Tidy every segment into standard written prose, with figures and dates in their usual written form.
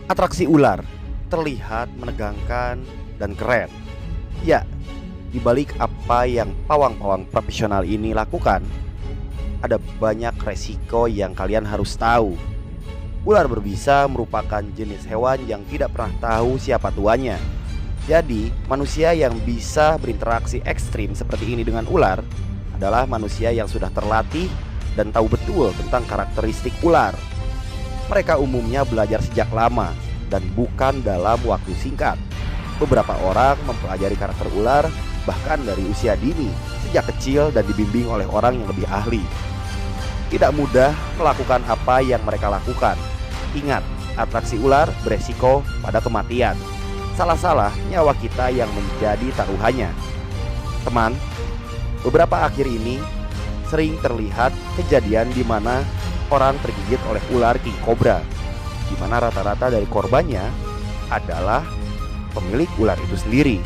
Atraksi ular terlihat menegangkan dan keren. Ya, di balik apa yang pawang-pawang profesional ini lakukan, ada banyak resiko yang kalian harus tahu. Ular berbisa merupakan jenis hewan yang tidak pernah tahu siapa tuannya. Jadi, manusia yang bisa berinteraksi ekstrim seperti ini dengan ular adalah manusia yang sudah terlatih dan tahu betul tentang karakteristik ular. Mereka umumnya belajar sejak lama dan bukan dalam waktu singkat. Beberapa orang mempelajari karakter ular bahkan dari usia dini, sejak kecil dan dibimbing oleh orang yang lebih ahli. Tidak mudah melakukan apa yang mereka lakukan. Ingat, atraksi ular beresiko pada kematian. Salah-salah nyawa kita yang menjadi taruhannya. Teman, beberapa akhir ini sering terlihat kejadian di mana orang tergigit oleh ular king cobra, di mana rata-rata dari korbannya adalah pemilik ular itu sendiri.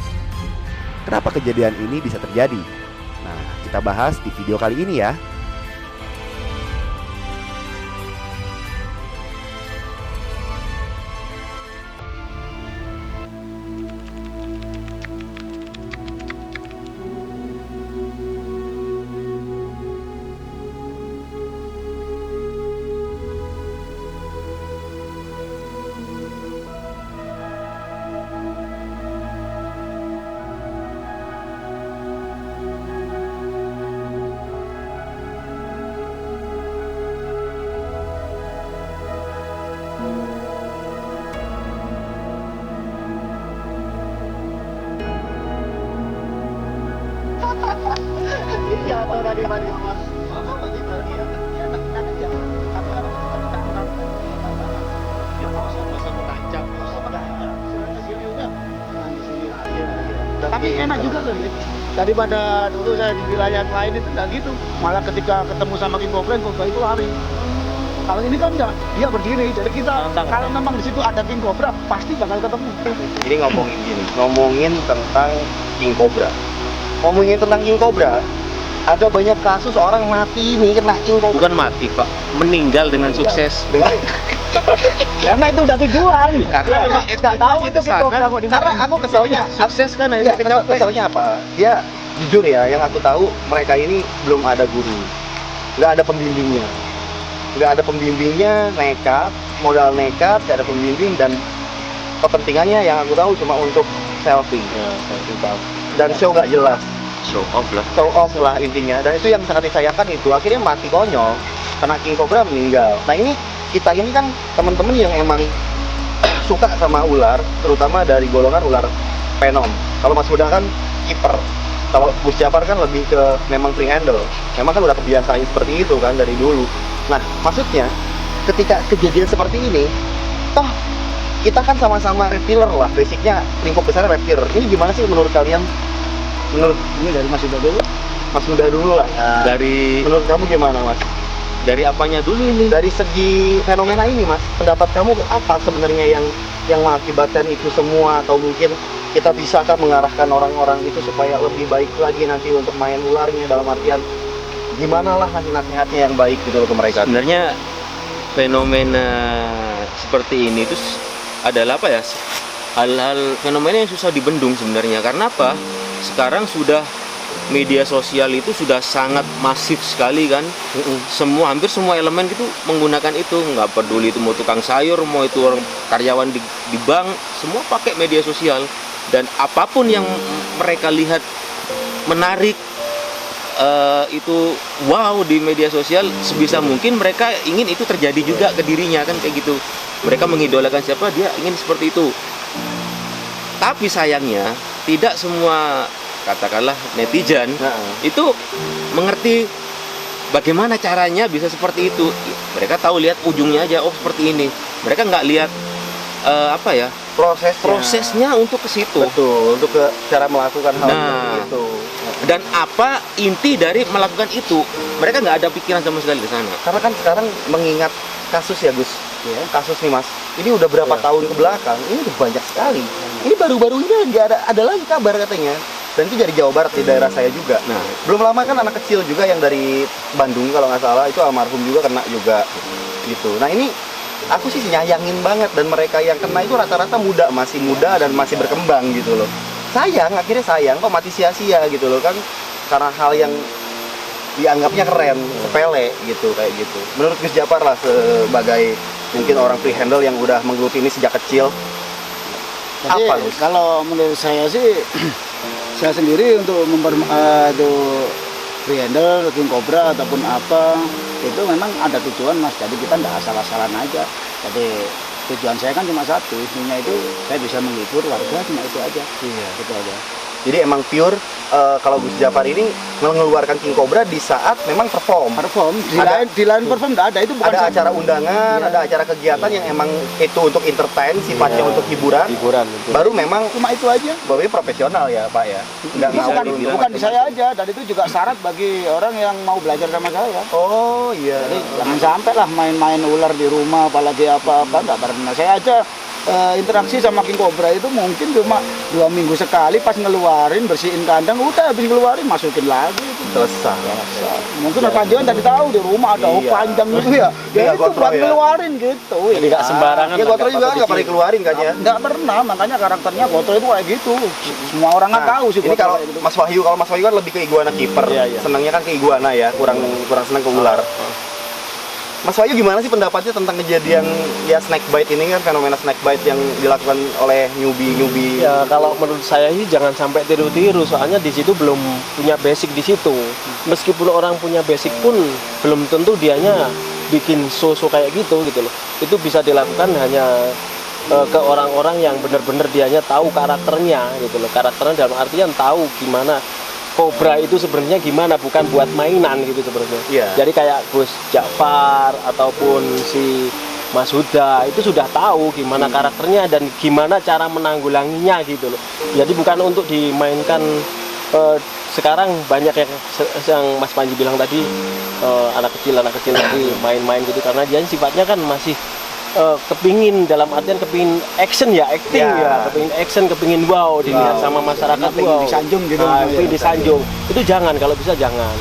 Kenapa kejadian ini bisa terjadi? Nah, kita bahas di video kali ini ya. Iya, atau tadi mana? Tapi enak juga tuh, daripada dulu saya di wilayah lain itu nggak gitu. Malah ketika ketemu sama king cobra itu lari. Kalau ini kan enggak, dia berdiri. Jadi kita kalau memang di situ ada king cobra pasti bakal ketemu. Ini ngomongin tentang king cobra. Ngomongin tentang king cobra, ada banyak kasus orang mati nih kena king cobra. Bukan mati pak, meninggal dengan sukses. Karena itu udah tujuan. Nggak tahu itu king cobra mau di mana. Karena aku keselnya, Sukses kan ya, keselnya apa? Dia jujur ya, yang aku tahu mereka ini belum ada guru, nggak ada pembimbingnya, nekat, modal nekat, nggak ada pembimbing dan kepentingannya yang aku tahu cuma untuk selfie. Dan show nggak jelas. Show off Lah intinya, dan itu yang sangat disayangkan itu akhirnya mati konyol, kena king cobra meninggal. Nah ini kita ini kan teman-teman yang emang suka sama ular, terutama dari golongan ular venom. Kalau Mas Huda kan kiper, kalau Gus Jafar kan lebih ke memang free handle. Memang kan udah kebiasaan seperti itu kan dari dulu. Nah maksudnya ketika kejadian seperti ini, toh kita kan sama-sama reptiler lah, basicnya lingkup besarnya reptiler. Ini gimana sih menurut kalian? Menurut ini dari Mas Huda dulu? Mas Huda dulu lah. Nah, dari menurut kamu gimana Mas? apanya dulu ini? Dari segi fenomena ini Mas, pendapat kamu apa sebenarnya yang mengakibatkan itu semua, atau mungkin kita bisakah mengarahkan orang-orang itu supaya lebih baik lagi nanti untuk main ularnya, dalam artian gimana lah nasihat-nasihatnya yang baik gitu loh ke mereka? Sebenarnya fenomena seperti ini itu adalah apa ya? Hal-hal fenomena yang susah dibendung sebenarnya. Karena apa? Sekarang sudah media sosial itu sudah sangat masif sekali kan. Hampir semua elemen itu menggunakan itu, nggak peduli itu mau tukang sayur, mau itu orang karyawan di bank, semua pakai media sosial. Dan apapun yang mereka lihat menarik, itu wow di media sosial, sebisa mungkin mereka ingin itu terjadi juga ke dirinya kan, kayak gitu. Mereka mengidolakan siapa, dia ingin seperti itu. Tapi sayangnya tidak semua, katakanlah netizen itu mengerti bagaimana caranya bisa seperti itu. Mereka tahu lihat ujungnya aja, oh seperti ini. Mereka nggak lihat prosesnya untuk ke situ. Betul, untuk ke cara melakukan hal seperti itu. Dan apa inti dari melakukan itu? Mereka nggak ada pikiran sama sekali ke sana. Karena kan sekarang mengingat kasus ya Gus, kasus nih Mas, ini udah berapa tahun ke belakang, ini udah banyak sekali. Ini baru-baru ini ada lagi kabar katanya, dan itu dari Jawa Barat, di daerah saya juga. Nah, belum lama kan anak kecil juga yang dari Bandung kalau nggak salah, itu almarhum juga kena juga. gitu. Nah ini aku sih nyayangin banget, dan mereka yang kena itu rata-rata masih muda dan masih berkembang gitu loh. Akhirnya sayang kok mati sia-sia gitu loh kan, karena hal yang dianggapnya keren, sepele gitu, kayak gitu. Menurut Gus Japar lah, sebagai mungkin orang free handle yang udah menggeluti ini sejak kecil, Jadi, apa Gus? kalau menurut saya sih, saya sendiri untuk free handle, king cobra ataupun apa, itu memang ada tujuan Mas. Jadi kita nggak asal-asalan aja. Jadi tujuan saya kan cuma satu, intinya itu saya bisa menghibur warga, cuma itu aja. Iya. Itu aja. Jadi emang pure kalau Gus Japar ini mengeluarkan king cobra di saat memang perform. Di lain perform nggak ada, itu bukan Ada acara undangan, ada acara kegiatan yang emang itu untuk entertain, sifatnya untuk hiburan. Betul. Baru memang cuma itu aja. baru profesional ya Pak ya. Nggak Bukan di saya aja, dan itu juga syarat bagi orang yang mau belajar sama saya. Oh iya. Jadi jangan sampai lah main-main ular di rumah, apalagi apa-apa, nggak pernah. Saya aja interaksi sama king cobra itu mungkin cuma 2 minggu sekali, pas ngeluarin, bersihin kandang, udah habis ngeluarin masukin lagi. Selesai. Mungkin Mas Panji kan tadi tahu di rumah ada Iya. panjang gitu ya. Iya, Itu gotro buat ya. ngeluarin gitu. Jadi nggak sembarangan. Ya Gotro juga nggak pernah keluarin kan ya. Nggak pernah, makanya karakternya Gotro itu kayak gitu. Semua orang kan tahu sih. Ini Gotro kalau kayak gitu. Mas Wahyu kan lebih ke iguana kiper. Iya. Senangnya kan ke iguana ya, kurang senang ke ular. Mas Wahyu gimana sih pendapatnya tentang kejadian ya snake bite ini kan, fenomena snake bite yang dilakukan oleh newbie? Ya kalau menurut saya sih jangan sampai tiru-tiru, soalnya di situ belum punya basic di situ. Meskipun orang punya basic pun belum tentu dianya bikin show kayak gitu loh. Itu bisa dilakukan hanya ke orang-orang yang benar-benar dianya tahu karakternya gitu loh. Karakternya dalam artian tahu gimana Cobra itu sebenarnya gimana, bukan buat mainan gitu sebenarnya. Iya. Jadi kayak Gus Japar ataupun si Mas Huda itu sudah tahu gimana karakternya dan gimana cara menanggulanginya gitu loh. Jadi bukan untuk dimainkan. Sekarang banyak yang Mas Panji bilang tadi, anak kecil tadi main-main gitu, karena dia sifatnya kan masih kepingin, dalam artian kepingin action ya, acting ya, kepingin action, kepingin wow dilihat sama masyarakat, wow, disanjung gitu. pengen disanjung. Itu jangan, kalau bisa jangan.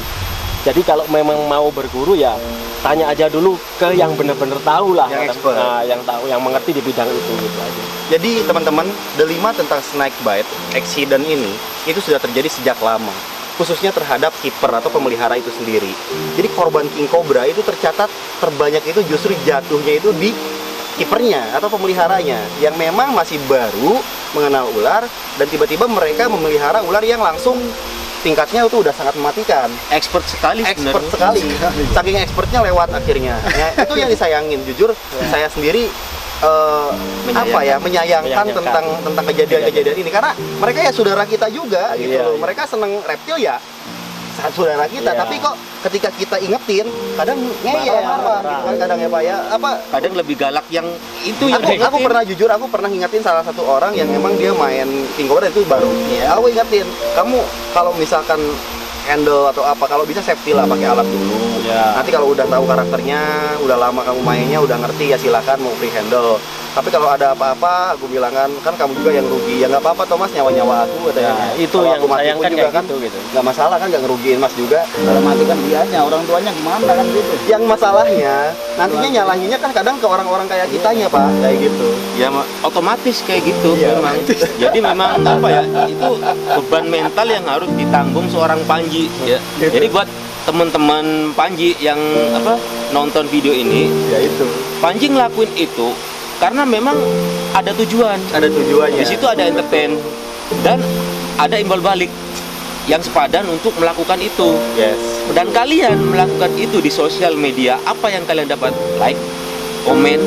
Jadi kalau memang mau berguru ya tanya aja dulu ke yang benar-benar tahu lah, yang expert. yang tahu, yang mengerti di bidang itu gitu aja. Jadi teman-teman, delima tentang snake bite accident ini itu sudah terjadi sejak lama, khususnya terhadap kiper atau pemelihara itu sendiri. Jadi korban king cobra itu tercatat terbanyak itu justru jatuhnya itu di kipernya atau pemeliharanya yang memang masih baru mengenal ular, dan tiba-tiba mereka memelihara ular yang langsung tingkatnya itu udah sangat mematikan. Expert sekali Expert sebenarnya. sekali, saking expertnya lewat akhirnya. Ya, itu yang disayangin. Jujur saya sendiri menyayangkan tentang kejadian-kejadian ini, karena mereka ya saudara kita juga gitu loh. Mereka seneng reptil ya, saudara kita, tapi kok ketika kita ingetin kadang ngeyel gitu kan, kadang ya Pak ya, Kadang lebih galak yang itu yang aku pernah ngingetin salah satu orang yang emang dia main king cobra itu baru. Aku ingetin, kamu kalau misalkan handle atau apa, kalau bisa safety lah, pakai alat dulu. Nanti kalau udah tahu karakternya, udah lama kamu mainnya, udah ngerti ya silakan mau free handle. Tapi kalau ada apa-apa, aku bilangan kan kamu juga yang rugi. Ya nggak apa-apa Thomas, nyawa aku katanya. Itu Kalau yang aku mati sayangkan juga kayak kan gitu. nggak masalah kan, nggak ngerugiin Mas juga. Kalau mati kan dianya, orang tuanya gimana kan gitu. Yang masalahnya nantinya nyalahinnya kan kadang ke orang-orang kayak kitanya Pak, kayak gitu. ya otomatis kayak gitu Iya. memang. Jadi memang apa ya, itu beban mental yang harus ditanggung seorang Panji ya. Jadi buat teman-teman Panji yang nonton video ini, Ya itu. Panji ngelakuin itu karena memang ada tujuan. Ada tujuannya. Di situ ada entertain dan ada imbal balik yang sepadan untuk melakukan itu. Yes. Dan kalian melakukan itu di sosial media, apa yang kalian dapat? Like, komen,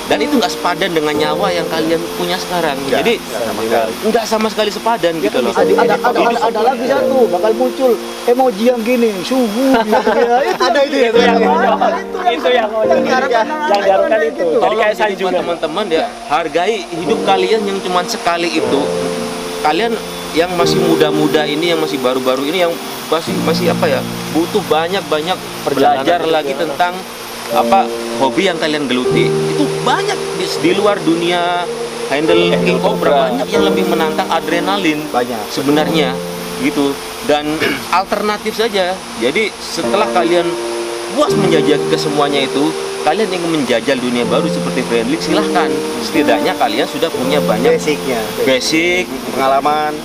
dan itu nggak sepadan dengan nyawa yang kalian punya sekarang. Jadi nggak sama sekali sepadan gitu loh. Ada lagi satu bakal muncul emoji yang gini, suhu gitu ya. Ada itu ya. Itu yang diharapkan itu. Jadi Tolong kayak jadi sanjungan. teman-teman ya, hargai hidup kalian yang cuma sekali itu. Kalian yang masih muda-muda ini, yang masih baru-baru ini, yang masih butuh banyak belajar lagi tentang hobi yang kalian geluti. Itu banyak di luar dunia handle king cobra, banyak yang lebih menantang adrenalin Banyak. sebenarnya gitu. Dan alternatif saja. Jadi setelah kalian puas menjajah ke semuanya itu, kalian ingin menjajal dunia baru seperti Friendly, silahkan. Setidaknya kalian sudah punya banyak Basicnya, basic,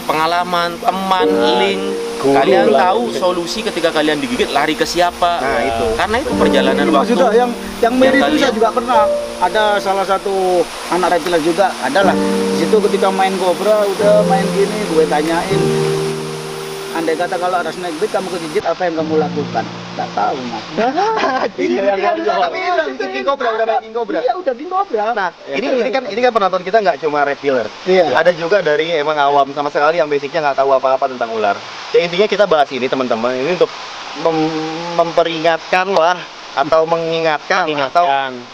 pengalaman, teman, link. Guru Kalian lah. tahu solusi ketika kalian digigit lari ke siapa. Nah, itu. Karena itu perjalanan Mas waktu. Huda, yang mirip itu saya kalian- juga pernah. Ada salah satu anak reptiler juga, adalah di situ ketika main Cobra, udah main gini, gue tanyain, andai kata kalau ada snake bite kamu kegigit, apa yang kamu lakukan? Tak tahu mas. Tapi udah bikin King Cobra, udah main King Cobra. Iya udah King Cobra. Nah, ini kan penonton kita nggak cuma reptiler. Iya. Ada juga dari emang awam sama sekali yang basicnya nggak tahu apa-apa tentang ular. Ya intinya kita bahas ini teman-teman, ini untuk memperingatkan lah atau mengingatkan atau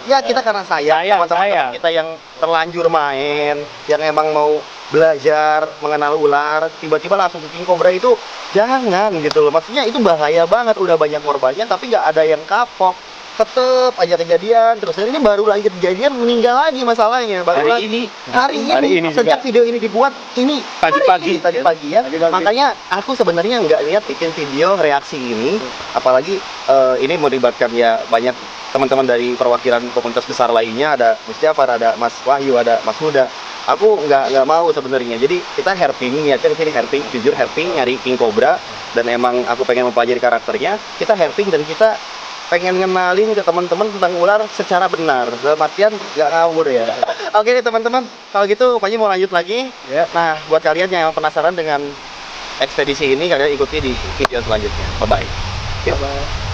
ya kita karena teman-teman kita yang terlanjur main, yang emang mau belajar mengenal ular, tiba-tiba langsung ke King Cobra itu jangan gitu loh. Maksudnya itu bahaya banget, udah banyak korbannya tapi nggak ada yang kapok. Tetep aja kejadian terus. Dan ini baru lagi kejadian, meninggal lagi masalahnya. Baru lagi hari ini sejak video ini dibuat ini tadi pagi ya. Makanya aku sebenarnya nggak lihat bikin video reaksi ini, apalagi ini melibatkan ya banyak teman-teman dari perwakilan komunitas besar lainnya, ada Mas Jafar, ada Mas Wahyu, ada Mas Huda. Aku nggak mau sebenarnya. Jadi kita herping, niatnya kesini herping, jujur herping nyari King Cobra, dan emang aku pengen mempelajari karakternya. Kita herping dan kita pengen ngenalin ke teman-teman tentang ular secara benar, dalam artian nggak ngawur ya. Oke nih teman-teman, kalau gitu Panji mau lanjut lagi. Nah, buat kalian yang penasaran dengan ekspedisi ini, kalian ikuti di video selanjutnya. Bye bye.